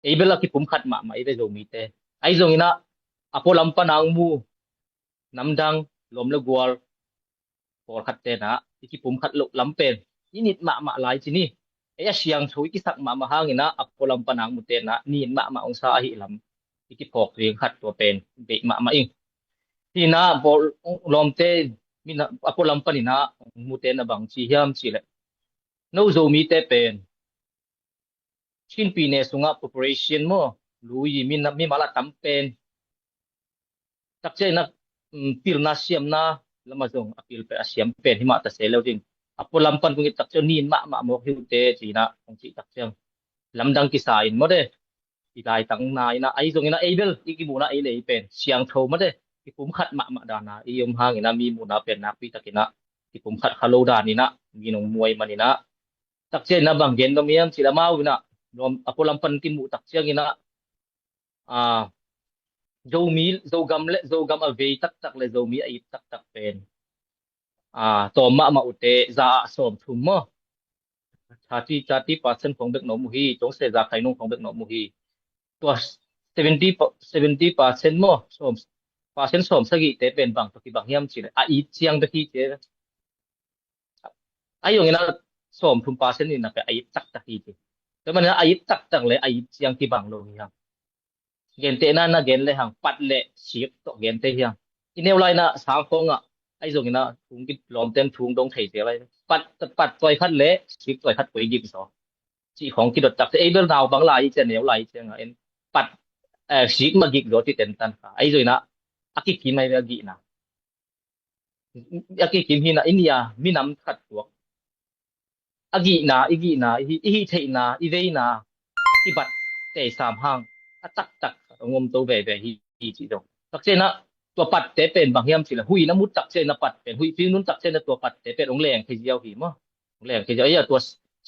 able ki pum khat ma mai be zo mi te ai zo ina apo lampan ang mu namdang lom le gwal por khat te na ki pum khat lo lampen init ma lai chi ni e siang thui ki sak ma hangina apo lampan ang mu te na ni ma ong sa hi lam ki pok ring khat to pen be ma ing tina bol lom te mina apo lampan ina mu te na bang chi hiam chi le no zo mi te pen chin pi ne sunga preparation mo lui mi mala tampen takche na pil na siam na lama zong apil pe asiam pen hima ta selo ding apo lampan kung takche nin ma mo hiu te china ong chi takche lamdang ki sain mo de idai tang na ina ai zong ina able iki mu na ai le pen siang tho mo de ki pum khat ma dana i yom hang ina mi mu na pen na pi takina ki pum khat khalo dan ina mi nong muai manina takche na bang gen do miam chila mau ina rom apo lampan ki mu takche ina zo gam a ve tak le zo mi ai tak pen to ma ute za som thum mo chati% ของเด็กหนอมุฮีจงเสza khai nongของเด็กหนอมุฮีตัว70% mo som percent som sagi te pen bang to ki bang hiam chi le a I chiang de ki te ayong ina som thum percent ni na pe ai tak ki te to man ai tak le ai chiang ki bang lo hiam gen te na gen le hang pat le siep to gen te hiang ineu lai na sang khong ai zong ina thung ki lom tem thung dong thei te lai pat toy khat le siep toy khat poi gim so chi khong ki dot tak te able naw bang lai che neu lai che nga en pat siep ma gik do ti ten tan ka ai zoi na aki ki mai ga gi na aki kim hi na inia mi nam khat tuak igi na hi thei na I vei na ki bat te sam hang tak ngom to ve hi chi dong tak che naตัวปัดเตเป็นบางยามสิละหุยน้ำมุดตักเจนะปัดเป็นหุยฟิวนู้นตักเจนะตัวปัดเตเป็นองแรงเขยียวหิมะองแรงเขยียวอย่าตัว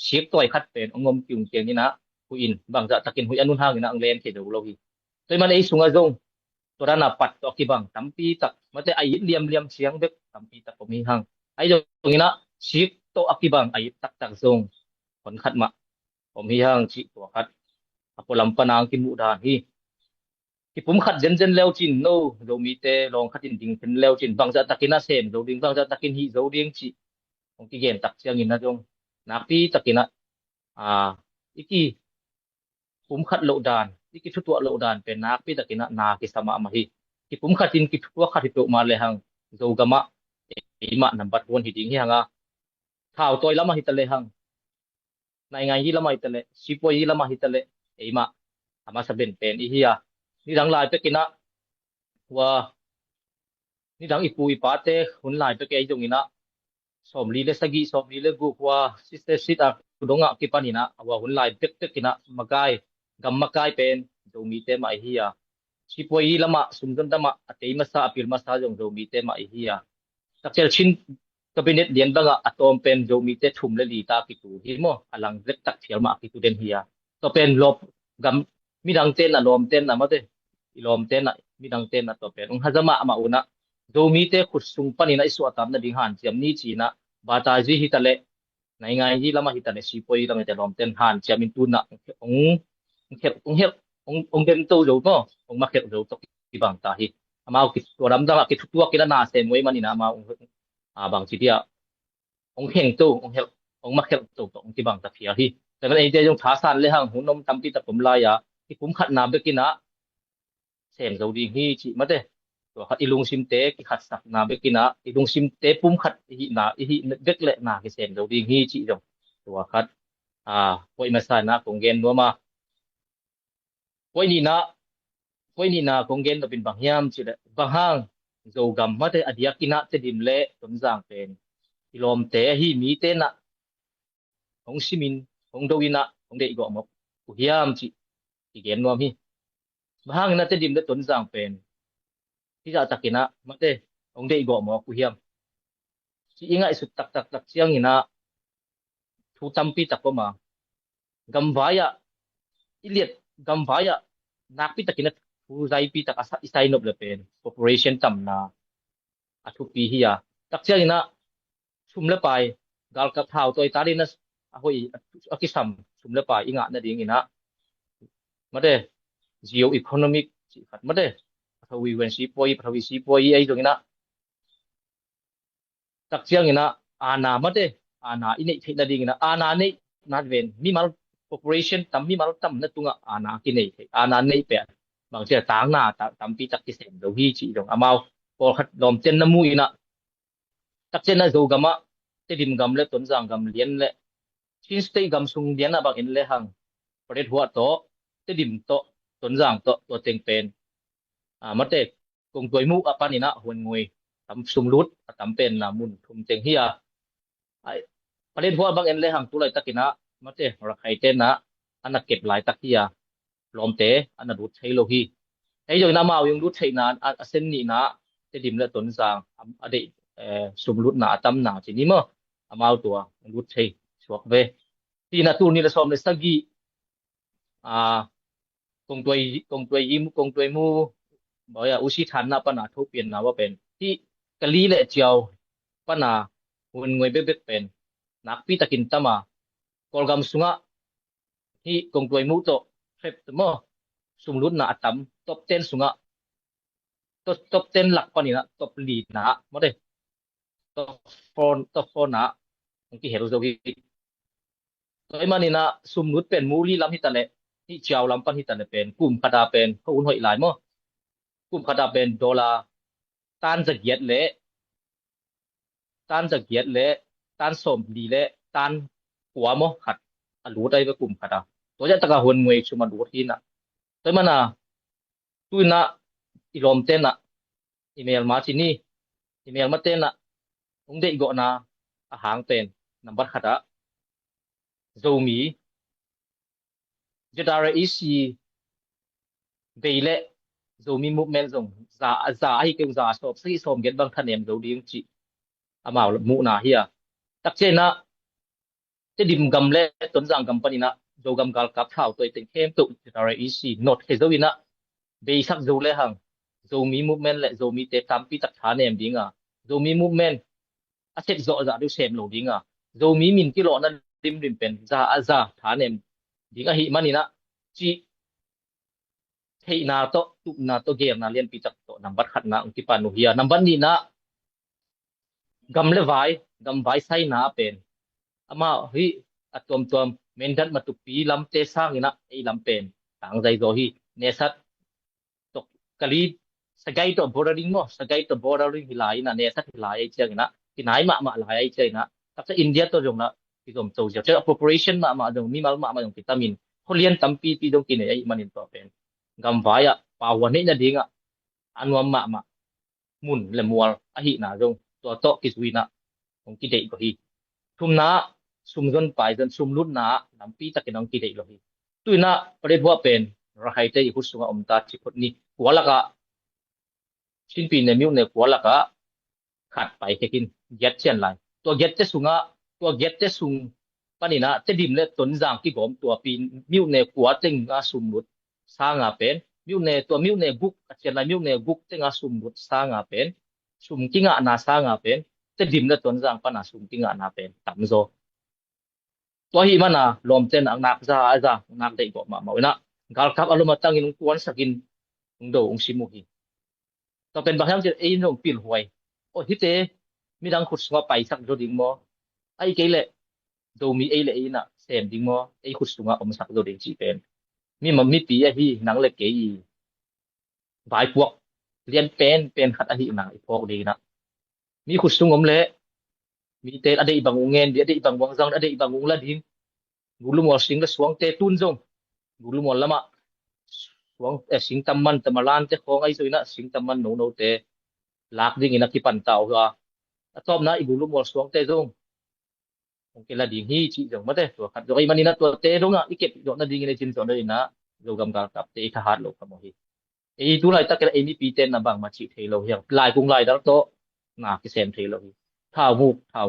เชฟตัวคัดเป็นองงมกิวเกียงนี่นะหุยอินบางจะตะกินหุยอันนู้นห่างนี่นะองแรงเขยียวเราหิโดยมันไอ้สุงอจงตัวนั้นน่ะปัดตัวกี่บางตํปีตักมันแต่ไอ้เหลี่ยมเสียงเด็กตํปีตักก็มีห่างไอ้จงนี่นะเชฟตัวอกี่บางไอ้ตักจงผลคัดมาผมมีห่างจิตัวคัดอปลำปนางกินมุดานฮีki pum khat jen leo chin no zo mi te long khatin ding pen leo chin bang za takina sem zo ding bang za takin hi zo ding chi ong ki gen tak chiang in na jong na pi takina iki pum khat lo dan iki thu tua lo dan pen na pi takina na ki sama ma hi ki pum khatin ki thu khat hi to ma le hang zo gama ima number 1 hi ding hi hanga thau toy lama hi tale hang nai ngai hi lama hi tale sipoi hi lama hi tale eima ama saben pen I hi ni dang lai pe kina wa ni dang ipui pa te hun lai pe ke jong ina som li le sagi som li le gu wa sister sit a kudonga ki panina wa hun lai pe kina magai gam makai pen do mi te mai hi sipoi lama sumdon dama atei masa apil masa jong do mi te mai hi takchel chin cabinet dian banga atom pen do mi te thum le li ta ki tu hi mo alang lek tak thial ma ki tu den hi to pen lop gam mi dang ten na lom ten na ma te ilom ten na mi dang ten na to pen ong hazama ma una do mi te khusung panina isu atam na ding han chiam ni china bata ji hi tale nai ngai hi lama hi tale sipoi lama te lom ten han chiam in tu na ong den to jo mo ong ma khet jo to ki bang ta hi amao ki to ram da ki tu ki na se moi manina ma ong bang chi dia ong heng to ong ma khet to ong ki bang ta phia hiแต่มันไอ้เจยงทาsan le hang hunom tampi ta pum la ya ki pum khat na be kina sem zo ding hi chi ma te to khat ilung sim te ki khat sak na be kina ilung sim te pum khat hi na hi bek le na ki sem zo ding hi chi jong to khat poi ma sa na kong gen no ma poi ni na kong gen to bin bang hiam chi le bang hang zo gam ma te adia kina te dim le tom jang pen ilom te hi mi te na ong simin ong do ina ong dei go mo ku hiam chi ki gen no mi bang na te dim le ton jang pen ti ja takina ma te ong dei go mo ku hiam chi ingai su tak chiang ina thu tampi takko ma gam vaya iliet gam vaya nakpi takina thu zai pi tak asa isai nop le pen operation tam na athu pi hi tak chiang ina sum le pai gal ka thau toy tarina hoi akisam sum le pai inga na ding ina มาเด้ geo economic จิขัดมาเด้ทวีเวนซีปอยทวีซีปอยไอ้ตรงนี้นะตักเชียงนี่นะอาณามาเด้อาณาอินี่เทนดิ่งนะอาณานี่นัดเวนมีมา population ตัมมีมาตัมนะตุงอาณากินนี่อาณานี่เปะบางเสียต่างหน้าตัมปีตักกิเซนโดฮีจิตรงอามาวพอขัดลมเจนน้ำมูอีนะตักเจนนะโจกามะเตดิมกำเล่ต้นจางกำเลียนเล่ชินสเตย์กำสุงเลียนนะบางเห็นเล่หังประเทศหัวโตเตดิมโตต้นจางโตตัวเต็งเป็นมาเตกงตัวมูอปานินะหวนงวยทำสุมรุดทำเป็นนามุนทุมเต็งเฮียไอประเทศหัวบางเห็นเล่หังตุเลยตะกินะมาเตรักไฮเตนะอันนักเก็บหลายตะเฮียลมเตอันนัดรุดใช้โลหีไอ้โดยน้ำมายังรุดใช้นานอันเส้นนี้นะเตดิมเล่ต้นจางอดีสุมรุดหนาตำหนาทีนี้มั้งอาตัวรุดใช้ชวกเวที่นาตูนี่ละสอมเลยสักกี่กงตัวยิมกงตัวมูบอกว่าอุชิทันนะปนาทุเปลี่ยนนะว่าเป็นที่กะลีและเจียวปนาหุ่นงวยเบ็ดเป็นนักปีตะกินตะมากอลกำสุงะที่กงตัวมูโตเทปตะมอสุมรุดนะตัมตบเต้นสุงะตบเต้นหลักปานี่นะตบลีดนะมาเด้ตบโฟนนะบางทีเห็นรู้สึกตัวมันนี่นะสุมรุดเป็นมูลีลำที่ตะเลที่เจียวลำปันที่ตะเลเป็นกลุ่มคดาเป็นเขาอุ่นหอยหลายมั้งกลุ่มคดาเป็นดอลลาร์ต้านจะเกียดเละต้านสมดีเละต้านหัวมั้งขัดรู้ได้ว่ากลุ่มคดาตัวจะตะกะหวนงวยชุมันรู้ที่น่ะตัวมันน่ะตุยน่ะอีลมเต้นน่ะอีเมลมาที่นี่อีเมลมาเต้นน่ะองเด็กก็น่ะอาหางเป็นนับบัตรคดาโจมีจะได้อีสีเบลเล่โจมีมูฟเมนต์ซาให้เกี่ยวซาสอบซี่สมเก็ตบางท่านเองโจดีงจีอามามูนาเฮียตักเจนะจะดิมกำเล่ต้นจางกำปนินะโจกำกาลกับเท้าตัวเต็งเข้มตุจะได้อีสีนอตเฮโจวินะเบสักโจเล่หังโจมีมูฟเมนต์และโจมีเตตามปีตักฐานเองดิ้งอ่ะโจมีมูฟเมนต์อาเซตโจจะดูเซมโลดิ้งอ่ะโจมีมินกิโลนั้นริมเป็นซาฐานเองดิ้งอ่ะฮิมันนี่นะจีให้นาโตตุนาโตเกมนาเลียนปีจักโตนัมบัตขัดนาอุกิปานุเฮียนัมบัตนี้นะกำเลวายกำไว้ใส่นาเป็นอามาเฮ้ยอัตตัวเมนดันมาตุปีลำเตสร้างนะไอ้ลำเป็นต่างใจโซฮีเนสัตตกกะลีสกายตัวบอร์ดริงมั้งสกายตัวบอร์ดริงฮิลายนะเนสัตฮิลายไอ้เจ้านะที่ไหนมาหลายไอ้เจ้านะแต่ถ้าอินเดียตัวจงนะที่ตรงตัวเจ้า appropriation มาจงมีมาจงกิตามินเขาเรียนตั้มปีที่จงกินไอ้มันอินตัวเป็นgambaya pawane na dinga anwa ma mun le mual ahi na jong to kiswina ong kidei ko hi thumna sumjon pai jan sumlut na nampi takinong kidei lo hi tuina pare bua pen rahaite i husunga omta chipot ni kwalaka sinpi ne miu ne kwalaka khat pai hekin get chen lai to get te sunga to get te sung panina te dim le ton jang ki gom to pin miu ne kwa teng nga sumlut sanga pen miu ne guk achen la miu ne guk tenga sumut sanga pen sum kinga na sanga pen te dim na ton jang pa na sum kinga na pen tamzo to hi mana lom ten ang nak za nak dei go ma na gal kap aluma tangin kuan sakin do ung simu hi to pen bahang je ein rong pil huai o hi te mi dang khut swa pai sak do ding mo ai ke le do mi ei le ei na sem ding mo ei khut sunga om sak do ding chi penมีมันมีปีอะฮีหนังเล็กเกยบายพวกเรียนเป็นขัดอะฮีหนังอีพวกดีนะมีขุดสุงอมเละมีเตอเดอีบางวงเงินเดียเดอีบางวงจังอเดอีบางวงละดิงกุลุมอสิงละสวงเตตุนจงกุลุมอละมาสวงสิงตำมันตำมะลานเตของไอ้ซอยนะสิงตำมันโนเตลากดิ่งอินักที่ปันเตาว่าตอบนะอีกุลุมอสวงเตจงMungkin lah dinghi ci jong mate to khat joi manina to te donga iket do na dingin chin so na jo gam kal kap te tha hat lo ka mo hi e tu lai tak e mi pi ten na bang ma chi the lo hiang lai kung lai dal to na ki sem the lo hi thao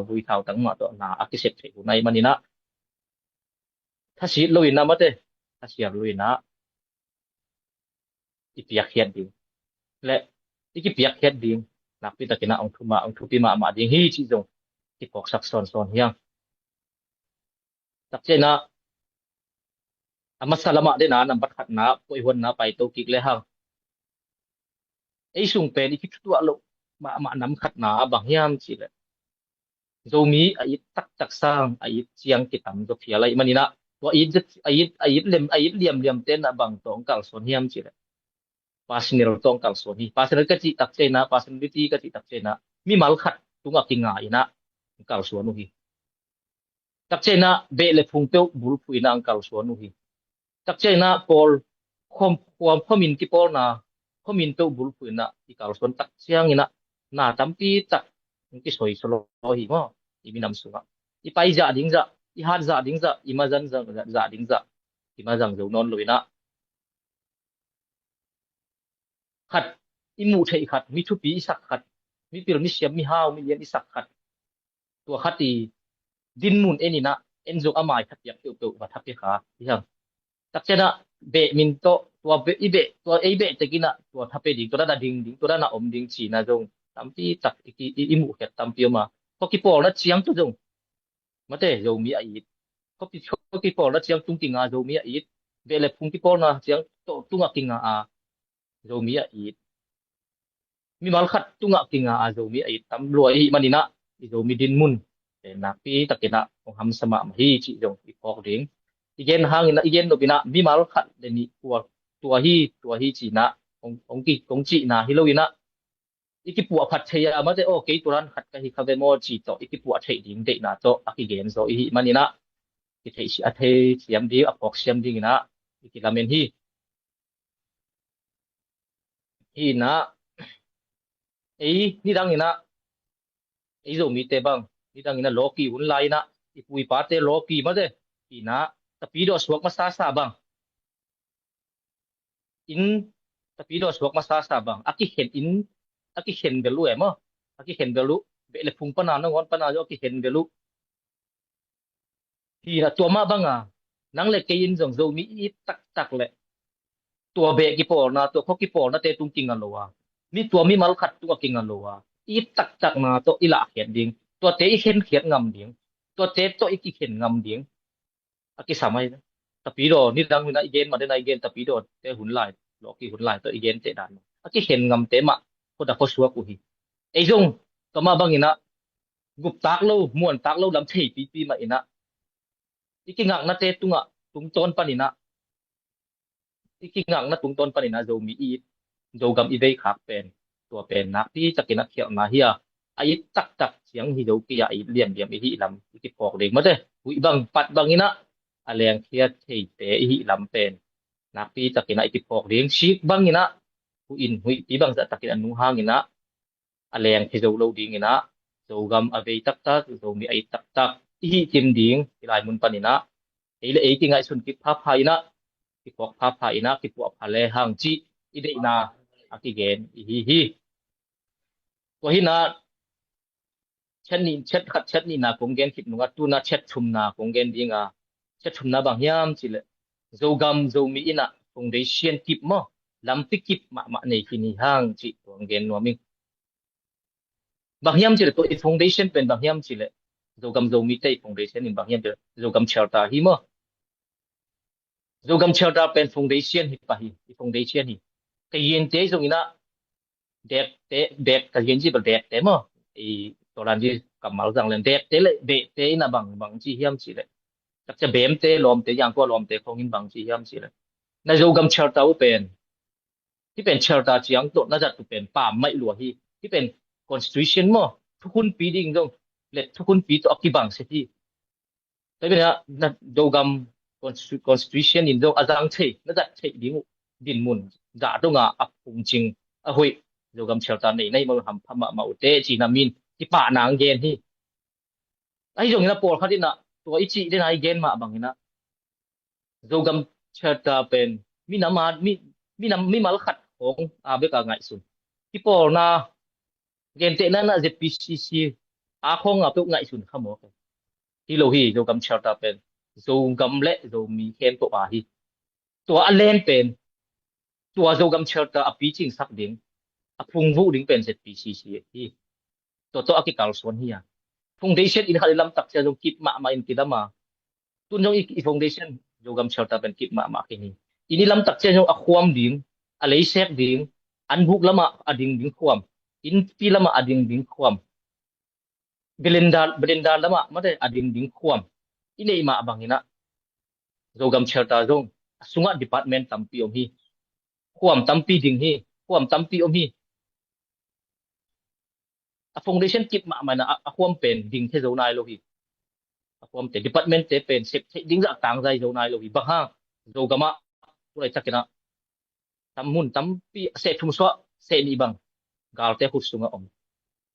vui thao tang ma to na akiset the ku nai manina tha si lo ina mate tha si lo ina ipiak hiat ding le iki piak hiat ding nak pi takina ong thu pi ma ding hi chi jong ki pok sak son hiang tak che na masalama de na nambat khat na poi hon na pai to kik le hang ei sung pe ni kik tu alo ma nam khat na bang hiam chi le zomi ai tak tak sang ai chiang ki tam do phia lai manina to ai liam ten na bang tong kal son hiam chi le personal tong kal son hi personal ka chi tak che na personality ka chi tak che na mi mal khat tunga kinga ina kal son nu hi tak che na be le phung pe bul phui na kal son nu hi tak che na pol khomin ki pol na khomin pe bul phui na i kal son tak chiang ina na tampi tak ki soi solo hi mo i mi nam sunga i pai ja ding ja i han ja ding ja i ma jan ja ding ja i ma jang zo non loina khat i mu thei khat mi thu pi sak khat mi pil mi siam mi haw mi yen i sak khat tua khat i din mun enina enzo amai khat yak tu wa thapi kha hi hang tak chena be min to tua be i be tua ei be tekina tua thape ding tora da ding tora na om ding chi na jong tampi tak i mu khat tampi ma ko ki por na chiang tu jong mate zo mi ai ko ki por na chiang tung ki nga zo mi ai be le phung ki por na chiang to tunga ki nga a zo mi ai mi mal khat tunga ki nga a zo mi ai tam loi hi manina i zo mi din mun na pi takina ong ham sama ma hi chi jong i pok ding igen hangina igen no bina mi mal khat de ni tua hi chi na ong chi na hi loina iki pu phat theya ma de o ke turan khat ka hi khave mo chi to iki pu thei ding de na to aki gen zo hi manina ki thei si a thei siam di a pok siam ding na iki lamen hi na ei ni dang ina ei zo mi te bang ni dang ina loki hun lai na ipui pa te loki ma de ina tapi do swak ma sa bang in tapi do swak ma sa bang aki hen belu emo aki hen belu be le phung pa na ngon pa na jo aki hen belu hi na to ma banga nang le ke in jong zo mi i tak le to be ki por na to ko ki por na te tung king alowa mi to mi mal khat tu king alowa i tak na to ila hen ding to te i hen khiat ngam ding to te to i ki hen ngam ding aki samai tapi do ni dang na igen ma de na igen tapi do te hun lai lo ki hun lai to igen te dan aki hen ngam te ma ko da ko suwa ku hi ei jong to ma bangina gup tak lo muan tak lo lam thei pi ma ina iki ngak na te tunga tung ton panina iki ngak na tung ton panina zo mi i zo gam i dei khak pen tua pen na pi takina khial na hiya ai tak chiang hi zo ki ya i liam i hi lam iki pok ding ma de hui bang pat bangina aleng khiat thei te hi lam pen na pi takina iki pok ding sik bangina hui pi bang za takina nu hangina aleng thi zo lo ding ina zo gam ave tak zo mi ai tak hi tim ding ilai mun panina eile ei ki ngai sun ki pha ina ki pok pha ina ki pu pha le hang chi i de na aki gen hi to hi na chat ni na kong gen khit nunga tu na chat thum na kong gen dinga chat thum na bang hiam chi le zo gam zo mi ina foundation kip mo lam pi kip ma nei kini hang chi kong gen no mi bang hiam chi le to foundation pen bang hiam chi le zo gam zo mi te foundation in bang hiam zo gam chelta hi mo zo gam chelta pen foundation hi pa hi foundation hi ka yen te zo ina dek ka yen chi ba dek te mo i to ran ji kamal jang len dek te le be te na bang chi hiam chi le tak cha bem te lom te yang ko lom te khong in bang chi hiam chi le na zo gam chelta u penที่เป็น shelter เจียงตัวน่าจะเป็นป่าไม้หลวงที่เป็น constitution มั้งทุกคนปีดิ่งตรงเล็ดทุกคนปีตัวออกที่บังเสียที่แต่เป็นนะนั่นดูกำ constitution นี่ตรงอาจารย์เทน่าจะเทดิ่งดินมุนจ่าตรงอ่ะปุ่งจริงอ่ะหุยดูกำ shelter ในมันทำพม่ามาอุเตจีนามินที่ป่านางเกนที่ไอ้ตรงนี้นะปอลเขาที่น่ะตัวอิจิได้นายเกนมาบางนี่นะดูกำ shelter เป็นมีน้ำมามีมาลขัดของเบกง่ายสุดที่ปอนะเกณฑ์เตนั้นนะ ZPCC ของเบกง่ายสุดขโมยที่โลหีโจกำเชลตาเป็นโจกำเละโจมีเคนตัวหีตัวอันเลนเป็นตัวโจกำเชลตาปีจริงสักดิ่งพุงวูดิ่งเป็น ZPCC ที่ตัวอักการส่วนเฮีย foundation อินขัดลำตักจะโจกิบมาอินติดมาตุนจงอี foundation jogam chelta ben kip ma kini ini lam tak chen jong akhwam ding alei sek ding an buk lama ading ding khwam in pi lama ading ding khwam belenda lama mate ading ding khwam ine ma bangina jogam chelta jong sunga department tampi om hi khwam tampi ding hi khwam tampi om hi a foundation kip ma mana a khwam pen ding the zo nai lo hi a khwam te department te pen sep ding za tang zai zo nai lo hi ba ha jogama pulai takina tamun tampi se thum so se ni bang gal te khus sunga om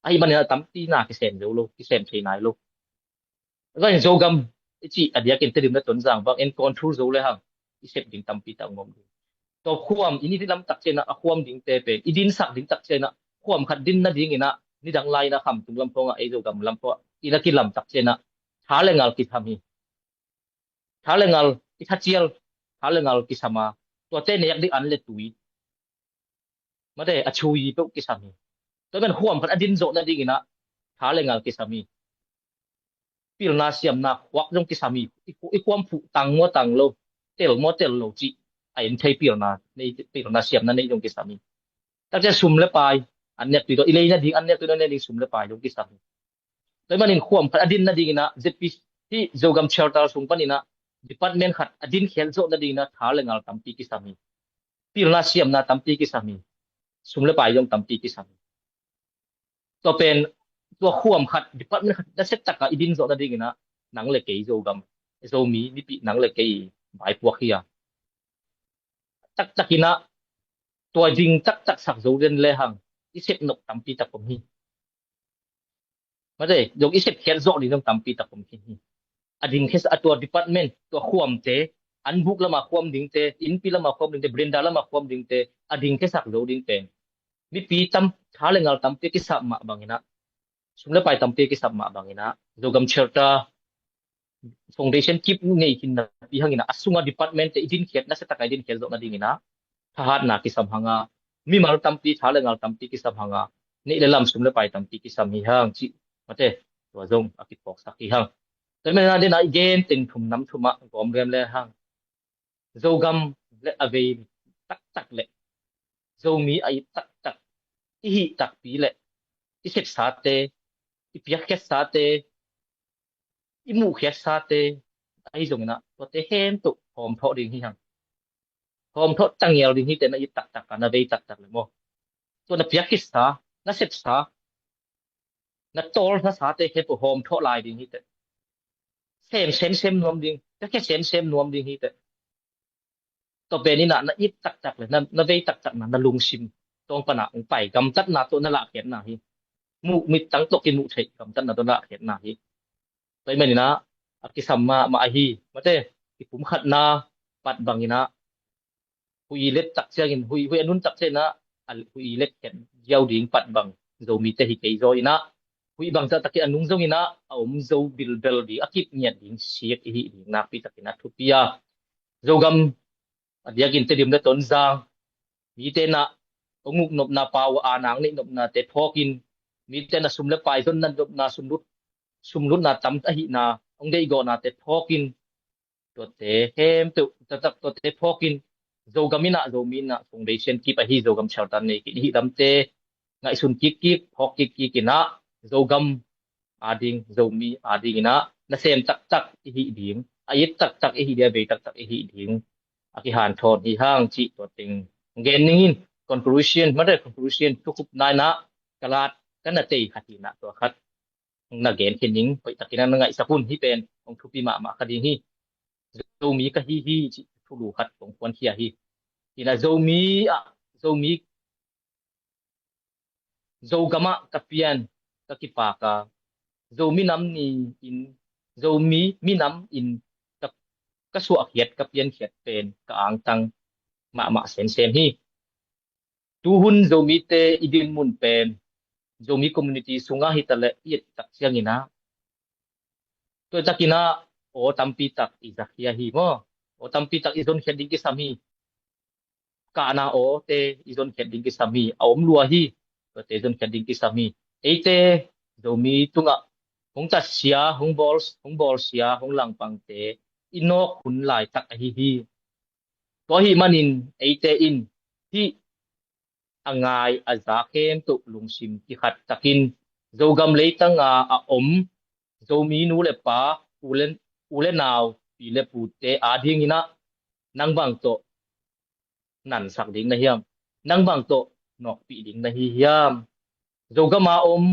ai man tampi na ki sen zo lo ki sen the nai lo ga jogam chi adia ken te dim na ton jang bang en control zo le hang i sep ding tampi ta ngom to khwam ini ti lam tak chena a khwam ding te pen idin sak ding tak chena khwam khat din na ding ina ni dang lai na kham tung lam ponga ai jogam lam po ina ki lam tak chena thalengal ki thami thalengal ki thachial thalengal ki sama to te ne yak dik an le tui mate a chui pe ki sami to ben khwam khat adin zo na ding ina thalengal ki sami pil na siam na khwak jong ki sami i khwam phu tang mo tang lo tel lo chi ai en thei pil na nei pil na siam na nei jong ki sami tak je sum le pai an nek tu do ilei na ding an nek tu do ne ding sum le pai jong ki sami to manin khwam khat adin na ding ina zp ti jogam chelta sung panina department khat adin khel zo na ding na thalengal tampi ki sami pil na siam na tampi ki sami sum le pai jong tampi ki sami to pen to khwam khat department khat da set taka idin zo na ding ina nang le kei jogam zo mi ni pi nang le kei bai puak hiya tak takina to ding tak sak zo den le hang i set nok tampi tak pom hi ma de jong i set khel zo ni jong tampi tak pom hi ading khes atwa department to khwam te an buk lama khwam ding te in pi lama khwam ding te brenda lama khwam ding te ading ke sak zo ding pen mi pi tam thalengal tampi ki sa ma bangina sumle pai tampi ki sa ma bangina jogam chelta foundation kip ngei kin na pi hangina asunga department te idin khet na se takai din khel zo na ding ina thahat na ki sam hanga mi mal tampi thalengal tampi ki sam hanga nei le lam sumle pai tampi ki sam hi hang chi mate to jong akit pok sakhi hang to me na den ai gen tin thum nam thuma gom rem le hang jogam le ave tak le zomi ai tak i hi tak pi le i set sa te i piak khet sa te i mu khet sa te ai jong na to te hem tu hom tho ding hi hang hom tho tang yel ding hi te na i tak na ve tak le mo to na piak khet sa na set sa na tol na sa te he pu hom tho lai ding hi te sem nuam ding ta ke sem nuam ding hi te to be ni na i tak le na ve tak na lung sim tong pana ong pai gam tat na to na la khet na hi mu mit tang to ki mu thei gam tat na to la khet na hi toy me ni na ki samma ma hi mate ki pum khat na pat bangina hui let tak changin hui anun tak che na al hui let ken yaw ding pat bang zo mi te hi kei zo ina hui bang ta taki anung zo ina om zo bil bel di akip nyat ding siek hi ding na pi takina thupia zogam adia kin te dim na ton jang mi te na onguk nop na paw anang ni nop na te thokin mi te na sumle pai zon na nop na sumlut na tam ta hi na ong dei go na te thokin to te hem tu tak to te thokin zogamina zomina foundation ki pa hi zogam cheltan nei ki hi dam te ngai sun ki phok ki kina zogam ading zomi ading ina na sem tak hi ding ai tak hi dia be tak hi ding aki han thon hi hang chi to ting gen ningin conclusion mother conclusion to kup nai na kalat kana te khatina to khat na gen khining pai takina ngai sapun hi pen ong thupi ma khading hi zomi ka hi chi thulu khat ong kwan khia hi ina zomi zogama kapian kakipaka zomi nam ni in zomi minam in ka su akhiat kapian khiat pen ka ang tang ma sem hi tu hun zomi te idin mun pen zomi community sunga hitale yet tak siang ina to takina o tampi tak izakia hi mo o tampi tak izon kheding ki sami kana o te izon kheding ki sami aom lua hi to te izon kheding ki sami eite zomi tunga hong ta sia hong bol sia hong lang pang te inok hun lai tak hi hi to hi manin eite in hi angai aza kem tu lungsim ki khat takin zogam leitanga a om zomi nu le pa ulen naw pi le pu te ading ina nangbang to nan sak ding na hiam nangbang to nok pi ding na hi hiam zogama om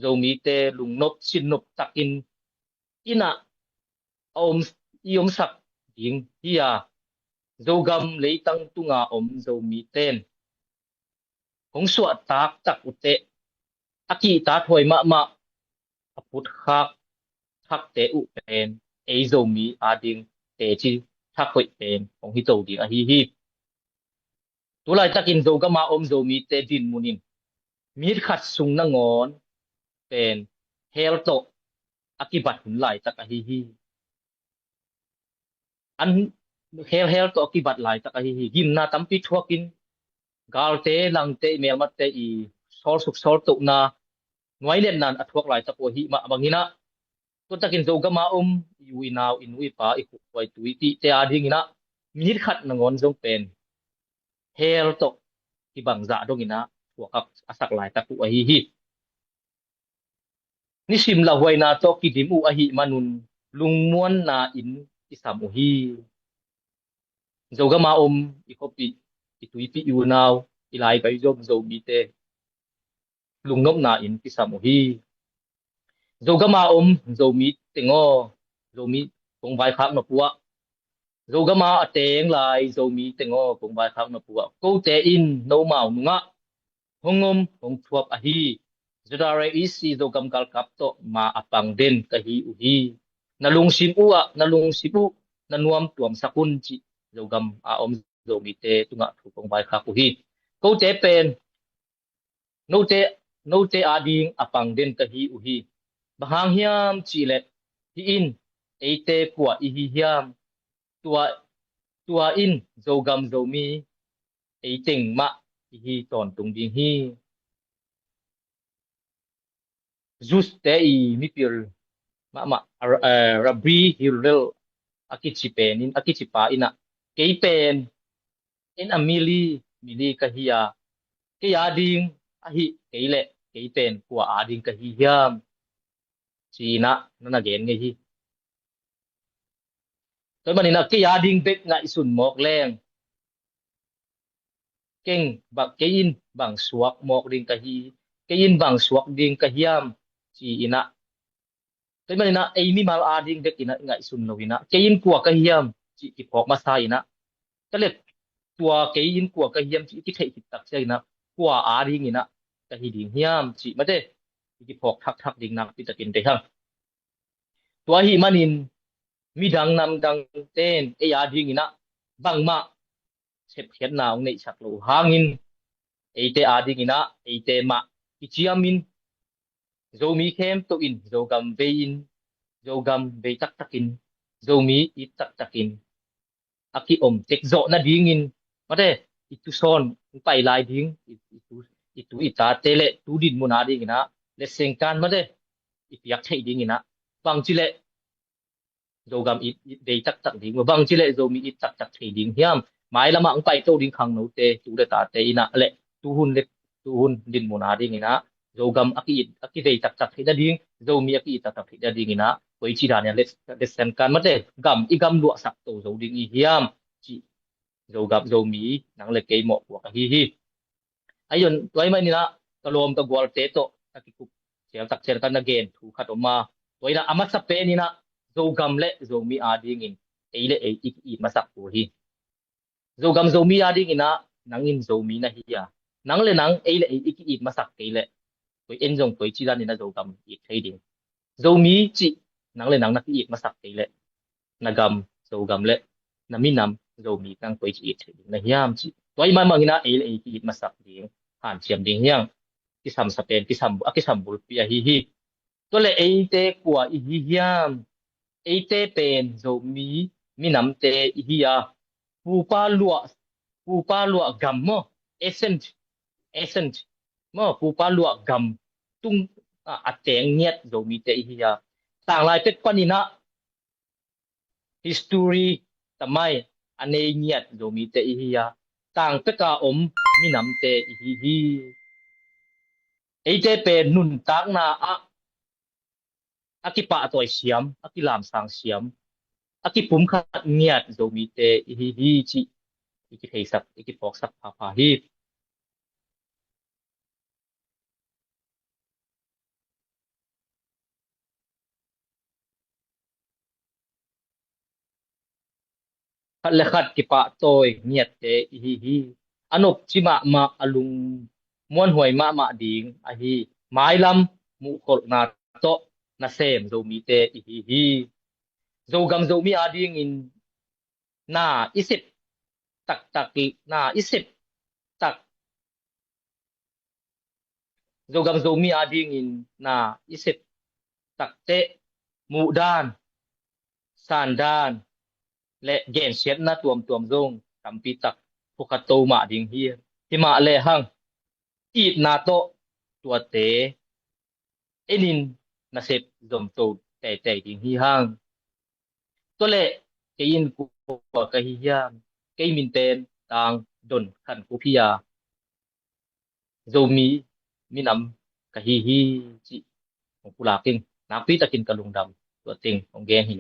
zomi te lungnop sinnop takin ina om iom sak ding hiya zogam leitang tunga om zomi ten hong suwa tak tak ute aki ta thoi ma aput khak thak te u pen ei zomi ading te chi thak hoi pen hong hi to ding a hi tulai takin zogama om zomi te din munin mir khat sung na ngon pen hel to akibat hun lai tak a hi an hel to akibat lai tak a hi gim na tampi thuakin galte langte melmate I sol suk sol to na noilen nan athuak lai ta po hi ma bangina to takin zogama yui naw inui pa I khoi tui ti te adingina mir khat na ngon jong pen hel to ki bangza dongina thuak asak lai ta ku a hi ni sim la huaina to ki dimu a hi manun lungmuan na in isam u hi zogama I khopi I tui pi yu naw ilai bai jom zomi te lungnop na in isam u hi zogama zomi tengo zomi kong bai khak na puwa zogama ateng lai zomi tengo kong bai khak na puwa ko te in no mau nunga hongom hong thuap a hi zodare isi zogam kal kap to ma apang den ka hi u hi nalung simu nanuam tuam sakun chi zogam a zomi te tunga thu kong bai khak u hi ko te pen no te ading apang den ka hi u hi bahang hiam chi le hi in eite kwa I hi hiam tua in zogam zomi eiteng ma I hi ton tung ding hi zus te I mipil ma rabri hirrel akichipenin akichipa ina keipen in amili mili ka hiya ke ading a hi keile keipen kwa ading ka hi hiam china nana gen nge hi toy manina ke ading bek nga isun mok leng keng ba kein bang suak mok ding ka hi kein bang suak ding ka hiam chi ina toy manina ei mi mal ading bek ina nga isun lowina kein kwa ka hiam chi ki phok ma sa ina tale tua kein kwa ka hiam chi ki thei tak che ina kwa ading ina ka hi ding hiam chi mate ki phok thak ding na pi takin te hang tua hi manin mi dang nam dang ten e ading ina bangma sep khiat na ong nei sak lo hangin eite ading ina eite ma kichiamin zomi khem to in zogam vein zogam ve tak takin zomi I tak takin aki tek zo na dingin mate itu son pai lai ding itu ita tele tu din muna ding ina le sengkan mate ipiak thei ding ina bang chile zogam ve tak ding bang chile zomi tak thei ding hiam mai lama ang pai to ding khang no te tu le ta te ina le tu hun din muna ding ina zogam aki ve tak thei da ding zomi aki tak thei da ding ina koi chi da ne le sengkan mate gam lu sak to zo ding I hiam chi zogam zomi nang le kei mo wa ka hi ayon toy mai ni na kalom ka gwal te to akikup sial tak cher kan again thu khat oma toy na amat sa pe ni na zogam le zomi ading in eile I masak pu hi zogam zomi ading ina nangin zomi na hiya nang le nang eile I masak keile toy enjong toy chi dan ina zogam I trading zomi chi nang le nang na I masak keile nagam zogam le naminam zomi kang toy chi trading na hiam chi toy mai mangina eile I masak ding han chiam ding hiang kisam sa pen kisam bul pi a hi to le eite kwa I hi hiam eite pen zomi minam te I hiya pu pa lua gam mo essence mo pu pa lua gam tung ateng nyet zomi te I hiya tang lai pek panina history ตะไมอันเนเงียดโดมีเตอีฮียต่างตะกาอมมีนำเตอีฮีเอเตเปนุนตากนาอะกิปะตัวเสียมอะกิลามสังเสียมอะกิปุ่มขัดเงียดโดมีเตอีฮีจิอีกิเทสักอีกิปอกสักพาฮีขัดเลขัดกิปะตัวเงียดเตอีฮีอนุปจิมาอลุงมวนหวยมาดิงอะฮีไม้ลำมุขลนาโตนาเซมโดมีเตอีฮีZogam zomi ading in na isip tak na isip tak Zogam zomi ading in na isip takte หมู่ด้านซานด้านและแก่นเสียดนะตวมซงตำปีตักพวกโตมาดิงเฮียที่มาเลหังอีดนาโตตัวเตเอนินนาเซบซอมโตแต่ดิงฮีหังตัวเลเกยินกูกะฮิยามเกยมินเตนตางดนขันกูพิยาโซมีมินำกะฮิฮิจิของกุลากิงนาปีตะกินกะลุงดำตัวติงของแกงหิน